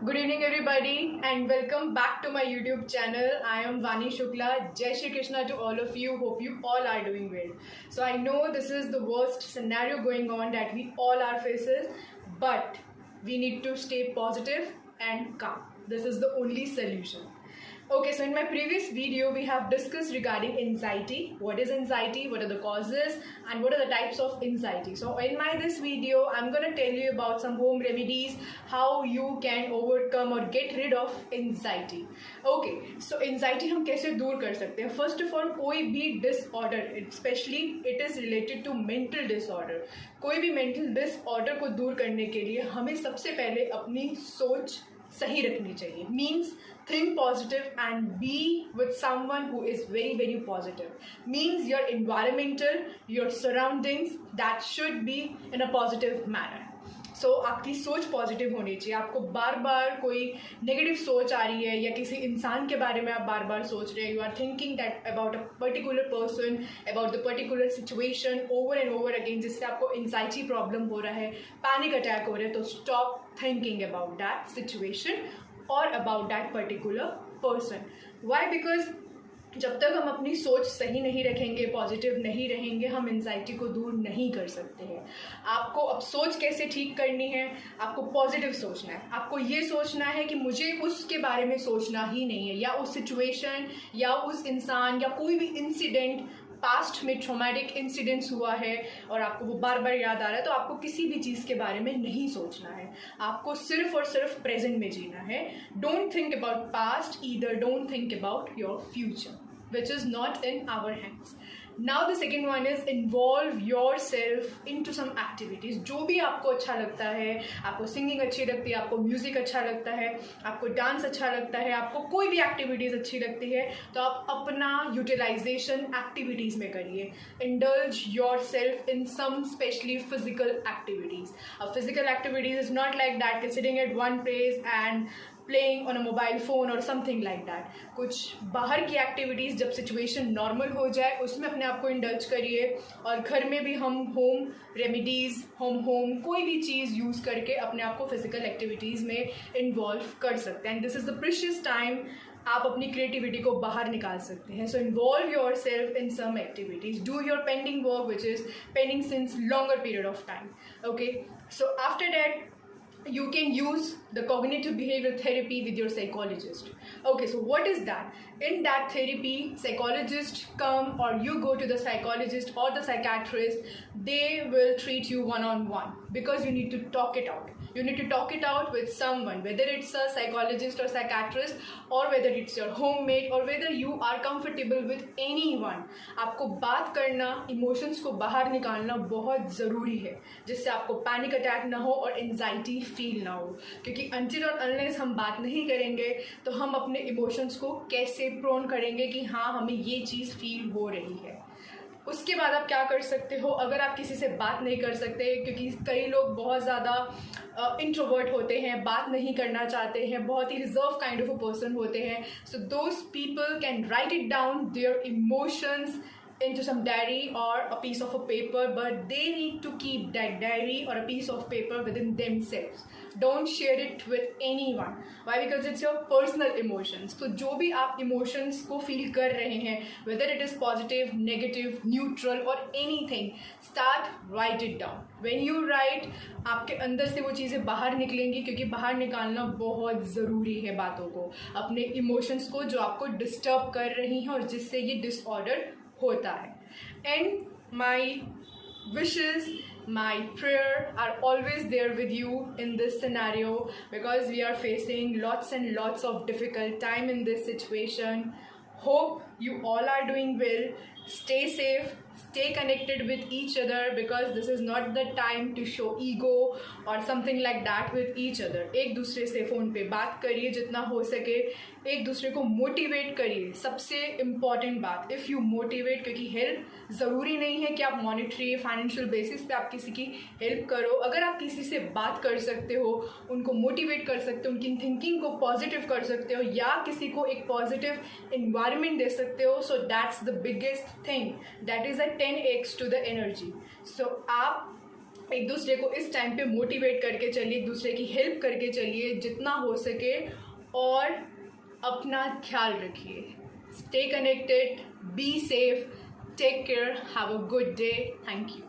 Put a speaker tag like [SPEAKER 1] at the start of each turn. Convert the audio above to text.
[SPEAKER 1] Good evening, everybody, and welcome back to my YouTube channel. I am Vani Shukla. Jai Shri Krishna to all of you. Hope you all are doing well. So I know this is the worst scenario going on that we all are faces, but we need to stay positive and calm. This is the only solution. Okay, so in my previous video, we have discussed regarding anxiety. What is anxiety? What are the causes? And what are the types of anxiety? So in this video, I'm going to tell you about some home remedies, how you can overcome or get rid of anxiety. Okay, so anxiety हम कैसे दूर कर सकते हैं? First of all, कोई भी disorder, especially it is related to mental disorder. कोई भी mental disorder को दूर करने के लिए हमें सबसे पहले अपनी सोच सही रखनी चाहिए. Means think positive and be with someone who is very very positive. Means your environmental, your surroundings, that should be in a positive manner. So आपकी सोच पॉजिटिव होनी चाहिए. आपको बार बार कोई नेगेटिव सोच आ रही है या किसी इंसान के बारे में आप बार बार सोच रहे हैं, you are thinking that about a particular person, about the particular situation over and over again, जिससे आपको एंजाइटी प्रॉब्लम हो रहा है, पैनिक अटैक हो रहे हैं, तो stop thinking about that situation और about that particular person. Why? Because जब तक हम अपनी सोच सही नहीं रखेंगे, पॉजिटिव नहीं रहेंगे, हम एंजाइटी को दूर नहीं कर सकते हैं. आपको अब सोच कैसे ठीक करनी है? आपको पॉजिटिव सोचना है. आपको ये सोचना है कि मुझे उसके बारे में सोचना ही नहीं है, या उस सिचुएशन या उस इंसान या कोई भी इंसिडेंट पास्ट में ट्रॉमेटिक इंसिडेंट्स हुआ है और आपको वो बार बार याद आ रहा है, तो आपको किसी भी चीज़ के बारे में नहीं सोचना है. आपको सिर्फ और सिर्फ प्रेजेंट में जीना है. Don't think about past, either don't think about your future, which is not in our hands. Now the second one is involve yourself into some activities. जो भी आपको अच्छा लगता है, आपको सिंगिंग अच्छी लगती है, आपको म्यूज़िक अच्छा लगता है, आपको डांस अच्छा लगता है, आपको कोई भी एक्टिविटीज़ अच्छी लगती है, तो आप अपना यूटिलाइजेशन एक्टिविटीज़ में करिए. Indulge yourself in some specially physical activities. अब physical activities is not like that कि sitting at one place and playing on a mobile phone और समथिंग लाइक दैट. कुछ बाहर की एक्टिविटीज़ जब सिचुएशन नॉर्मल हो जाए उसमें अपने आप को इंडल्ज करिए. और घर में भी हम होम रेमिडीज़, होम कोई भी चीज़ यूज़ करके अपने आप को फिजिकल एक्टिविटीज़ में इन्वॉल्व कर सकते हैं. And this is the precious time आप अपनी क्रिएटिविटी को बाहर निकाल सकते हैं. So involve yourself in some activities. Do your pending work which is pending since longer period of time. Okay, so after that you can use the cognitive behavioral therapy with your psychologist. Okay, so what is that? In that therapy, psychologists come or you go to the psychologist or the psychiatrist. They will treat you one-on-one because you need to talk it out. You need to talk it out with someone, whether it's a psychologist or psychiatrist, or whether it's your homemate, or whether you are comfortable with anyone. आपको बात करना, emotions को बाहर निकालना बहुत ज़रूरी है, जिससे आपको पैनिक अटैक ना हो और एंजाइटी फील ना हो. क्योंकि अनटिल और अनलेस हम बात नहीं करेंगे तो हम अपने इमोशंस को कैसे प्रोन करेंगे कि हाँ हमें ये चीज़ फील हो रही है. उसके बाद आप क्या कर सकते हो? अगर आप किसी से बात नहीं कर सकते, क्योंकि कई लोग बहुत ज़्यादा इंट्रोवर्ट होते हैं, बात नहीं करना चाहते हैं, बहुत ही reserve kind of a person होते हैं, so those people can write it down their emotions into some diary or a piece of a paper, but they need to keep that diary or a piece of paper within themselves. Don't share it with anyone. Why? Because it's your personal emotions. तो जो भी आप emotions को feel कर रहे हैं, whether it is positive, negative, neutral or anything, start write it down. When you write, आपके अंदर से वो चीज़ें बाहर निकलेंगी, क्योंकि बाहर निकालना बहुत ज़रूरी है बातों को, अपने emotions को जो आपको disturb कर रही हैं और जिससे ये disorder होता है. And my wishes, my prayer are always there with you in this scenario, because we are facing lots and lots of difficult time in this situation. Hope you all are doing well. Stay safe, stay connected with each other, because this is not the time to show ego or something like that with each other. एक दूसरे से phone पे बात करिए जितना हो सके, एक दूसरे को मोटिवेट करिए. सबसे इम्पॉर्टेंट बात, इफ़ यू मोटिवेट, क्योंकि हेल्प ज़रूरी नहीं है कि आप मॉनिटरी फाइनेंशियल बेसिस पे आप किसी की हेल्प करो. अगर आप किसी से बात कर सकते हो, उनको मोटिवेट कर सकते हो, उनकी थिंकिंग को पॉजिटिव कर सकते हो, या किसी को एक पॉजिटिव इन्वायरमेंट दे सकते हो, so that's the biggest thing. That is a 10x to the energy. So आप एक दूसरे को इस टाइम पे मोटिवेट करके चलिए, एक दूसरे की हेल्प करके चलिए जितना हो सके, और अपना ख्याल रखिए. Stay connected, be safe, take care, have a good day. Thank you.